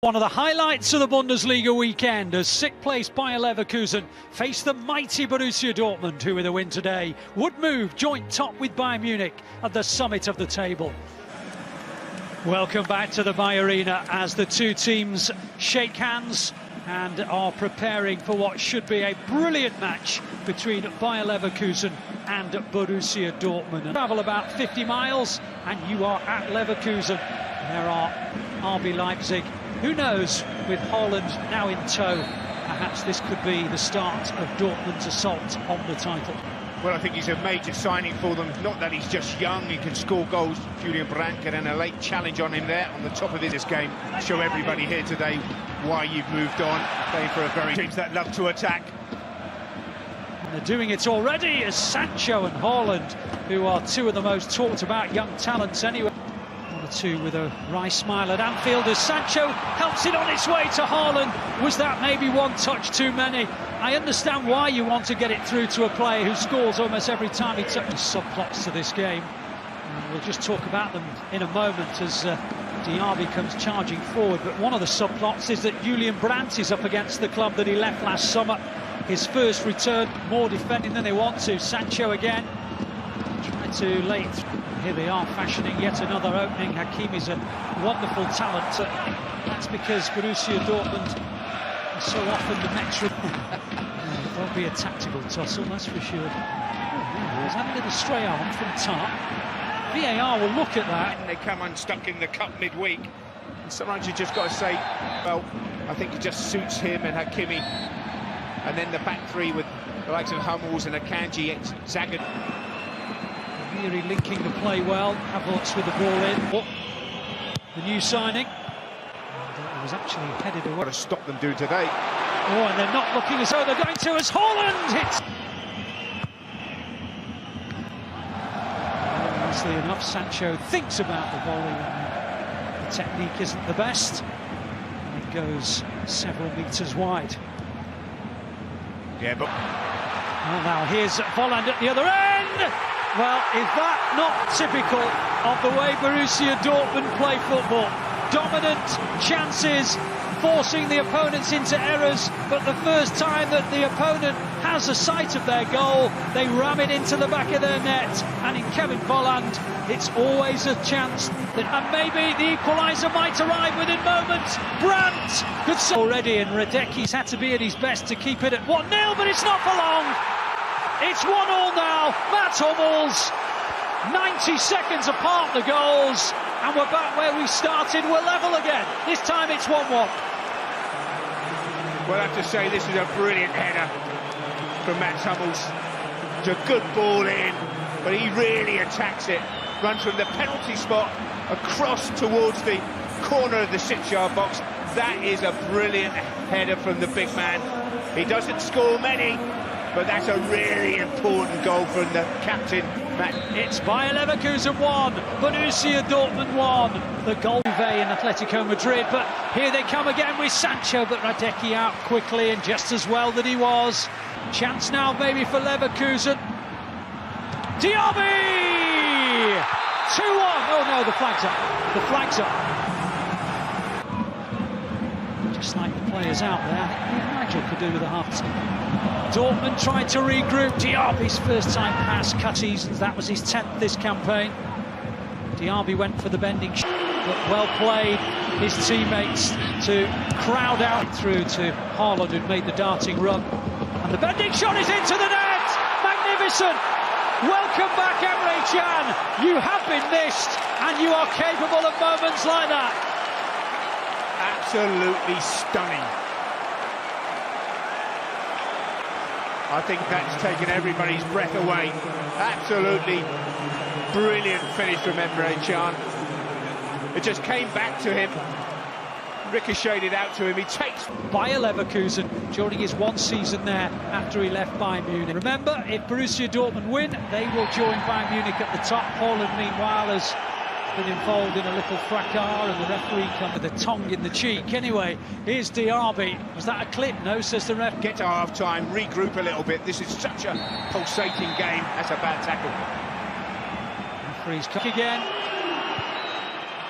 One of the highlights of the Bundesliga weekend as sick-placed Bayer Leverkusen faced the mighty Borussia Dortmund, who with a win today would move joint top with Bayern Munich at the summit of the table. Welcome back to the Bayer Arena as the two teams shake hands and are preparing for what should be a brilliant match between Bayer Leverkusen and Borussia Dortmund. Travel about 50 miles and you are at Leverkusen. There are RB Leipzig. Who knows, with Haaland now in tow, perhaps this could be the start of Dortmund's assault on the title. Well, I think he's a major signing for them. Not that he's just young, he can score goals. Julian Brandt and a late challenge on him there on the top of this game. Show everybody here today why you've moved on. Playing for a very teams that love to attack. And they're doing it already as Sancho and Haaland, who are two of the most talked about young talents anyway. Two with a wry smile at Anfield as Sancho helps it on its way to Haaland. Was that maybe one touch too many? I understand why you want to get it through to a player who scores almost every time he touches. Subplots to this game, and we'll just talk about them in a moment as Diaby comes charging forward. But one of the subplots is that Julian Brandt is up against the club that he left last summer. His first return, more defending than they want to. Sancho again tried to late. Here they are fashioning yet another opening. Hakimi's a wonderful talent. That's because Borussia Dortmund is so often the metro. There'll be a tactical tussle, that's for sure. There's that little stray arm from Tar. VAR will look at that. And they come unstuck in the cup midweek. And sometimes you just got to say, well, I think it just suits him and Hakimi. And then the back three with the likes of Hummels and Akanji, Zagat. Really linking the play well. Gоals with the ball in. Oh, the new signing. And it was actually headed away. What to stop them doing today. Oh, and they're not looking as though they're going to as Haaland hits. Honestly enough, Sancho thinks about the volley and the technique isn't the best. And it goes several metres wide. Yeah, but... Well, now here's Haaland at the other end. Well, is that not typical of the way Borussia Dortmund play football? Dominant chances, forcing the opponents into errors, but the first time that the opponent has a sight of their goal, they ram it into the back of their net. And in Kevin Volland, it's always a chance that and maybe the equaliser might arrive within moments. Brandt could already, and Radecki's had to be at his best to keep it at 1-0, but it's not for long. It's 1-1 now. Mats Hummels, 90 seconds apart the goals, and we're back where we started. We're level again. This time it's 1-1. Well, I have to say this is a brilliant header from Mats Hummels. It's a good ball in, but he really attacks it. Runs from the penalty spot across towards the corner of the 6-yard box. That is a brilliant header from the big man. He doesn't score many, but that's a really important goal from the captain, Matt. It's Bayer Leverkusen 1, Borussia Dortmund 1. The goal in Atletico Madrid, but here they come again with Sancho, but Radecki out quickly and just as well that he was. Chance now maybe for Leverkusen. Diaby! 2-1. Oh no, the flag's up. The flag's up. Just like the players out there, I think Nigel could do with a half. Dortmund tried to regroup. Diaby's first time pass cut seasons. That was his 10th this campaign. Diaby went for the bending shot, but well played his teammates to crowd out through to Haaland, who'd made the darting run. And the bending shot is into the net. Magnificent. Welcome back, Emre Can. You have been missed, and you are capable of moments like that. Absolutely stunning. I think that's taken everybody's breath away. Absolutely brilliant finish from Emre Can. It just came back to him, ricocheted out to him. He takes Bayer Leverkusen during his one season there after he left Bayern Munich. Remember, if Borussia Dortmund win, they will join Bayern Munich at the top. Haaland, meanwhile, has been involved in a little fracas and the referee come with a tongue in the cheek. Anyway, here's Diaby. Was that a clip? No, says the ref. Get to half-time, regroup a little bit. This is such a pulsating game. That's a bad tackle. Referee's kick again.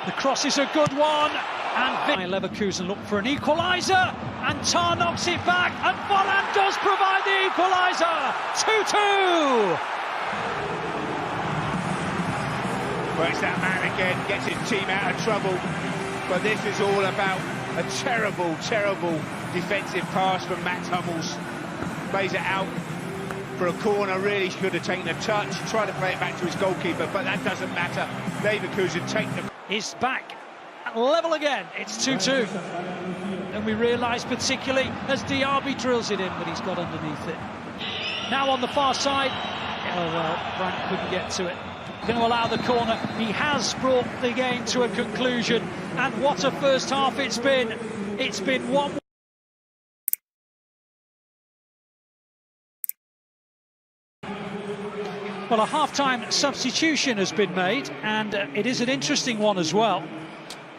The cross is a good one. And Leverkusen look for an equaliser, and Tar knocks it back, and Volland does provide the equaliser. 2-2. Well, it's that man again, gets his team out of trouble. But this is all about a terrible, terrible defensive pass from Mats Hummels. Plays it out for a corner, really should have taken a touch, tried to play it back to his goalkeeper, but that doesn't matter. Leverkusen take the... Is back at level again, it's 2-2. And we realise particularly as Diaby drills it in, but he's got underneath it. Now on the far side, oh well, Brandt couldn't get to it. Going to allow the corner. He has brought the game to a conclusion, and what a first half it's been. It's been one. Well, a half-time substitution has been made, and it is an interesting one as well,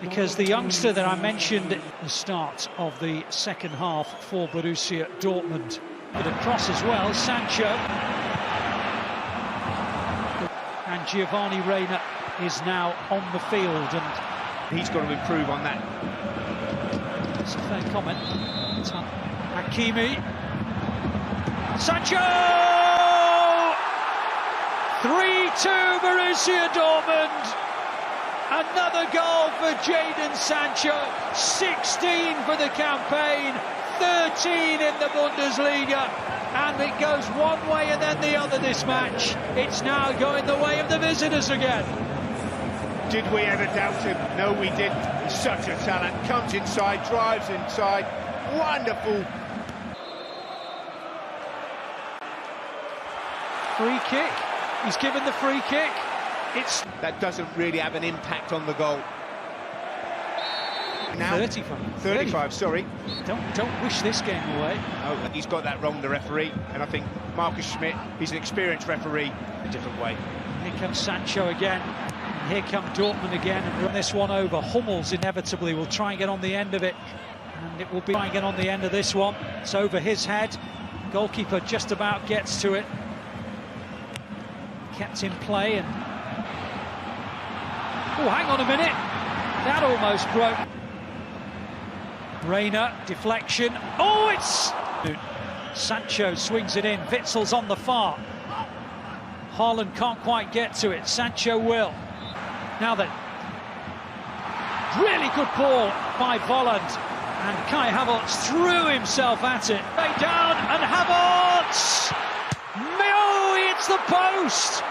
because the youngster that I mentioned at the start of the second half for Borussia Dortmund, with a cross as well, Sancho. And Giovanni Reina is now on the field, and he's got to improve on that. It's a fair comment. Hakimi. Sancho! 3-2 Borussia Dortmund. Another goal for Jadon Sancho. 16 for the campaign, 13 in the Bundesliga. And it goes one way and then the other this match. It's now going the way of the visitors again. Did we ever doubt him? No, we didn't. He's such a talent. Comes inside, drives inside. Wonderful. Free kick. He's given the free kick. That doesn't really have an impact on the goal. Now 35, sorry. Don't wish this game away. Oh, he's got that wrong, the referee, and I think Marcus Schmidt, he's an experienced referee, a different way. Here comes Sancho again, and here come Dortmund again, and run this one over. Hummels inevitably will try and get on the end of it, and it will be trying to get on the end of this one. It's over his head. Goalkeeper just about gets to it. Kept in play, and oh, hang on a minute, that almost broke. Reina, deflection. Oh, it's... Sancho swings it in. Witzel's on the far. Haaland can't quite get to it. Sancho will. Now then. Really good ball by Volland. And Kai Havertz threw himself at it. Way down, and Havertz! Oh, he hits the post!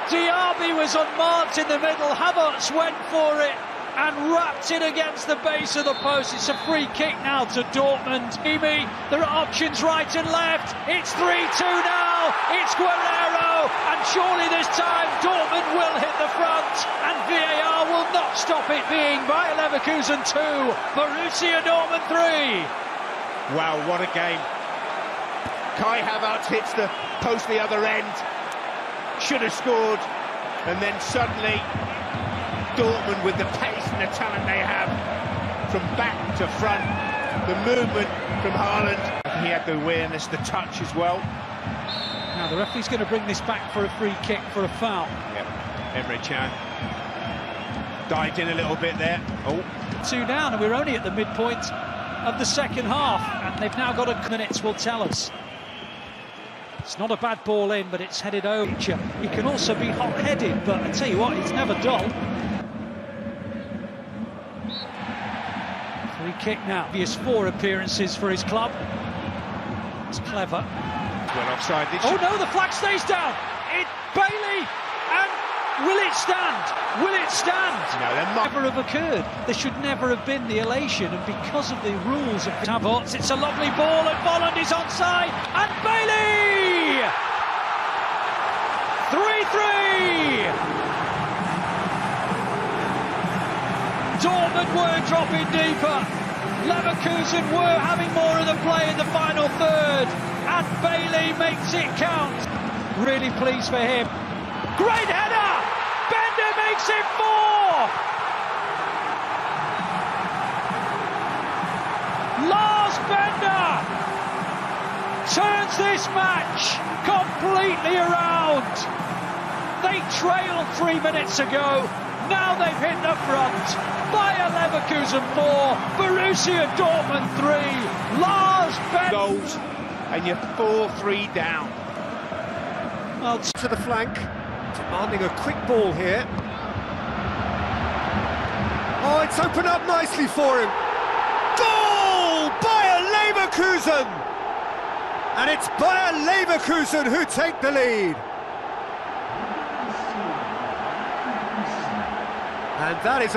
Diaby was unmarked in the middle. Havertz went for it and wrapped it against the base of the post. It's a free kick now to Dortmund. There are options right and left. It's 3-2 now. It's Guerrero, and surely this time Dortmund will hit the front, and VAR will not stop it being Bayer Leverkusen 2, Borussia Dortmund 3. Wow, what a game. Kai Havertz hits the post the other end. Should have scored, and then suddenly Dortmund, with the pace and the talent they have, from back to front, the movement from Haaland. He had the awareness, the touch as well. Now the referee's going to bring this back for a free kick for a foul. Yep, Emre Can dived in a little bit there. Oh, 2 down, and we're only at the midpoint of the second half, and they've now got a minutes will tell us. It's not a bad ball in, but it's headed over. He can also be hot-headed, but I tell you what, he's never dull. Free kick now. He has 4 appearances for his club. It's clever. Well offside. Oh no, the flag stays down. Bailey, and will it stand? Will it stand? No, they're not. Never have occurred. There should never have been the elation, and because of the rules of Havertz, it's a lovely ball, and Volland is onside, and Bailey! 3-3! Dortmund were dropping deeper. Leverkusen were having more of the play in the final third, and Bailey makes it count. Really pleased for him. Great header! Bender makes it 4! Lars Bender turns this match completely around. They trailed 3 minutes ago. Now they've hit the front. Bayer Leverkusen 4, Borussia Dortmund 3. Lars Ben... Goals, and you're 4-3 down. Well, to the flank, demanding a quick ball here. Oh, it's opened up nicely for him. Goal! Bayer Leverkusen! And it's Bayer Leverkusen who take the lead. And that is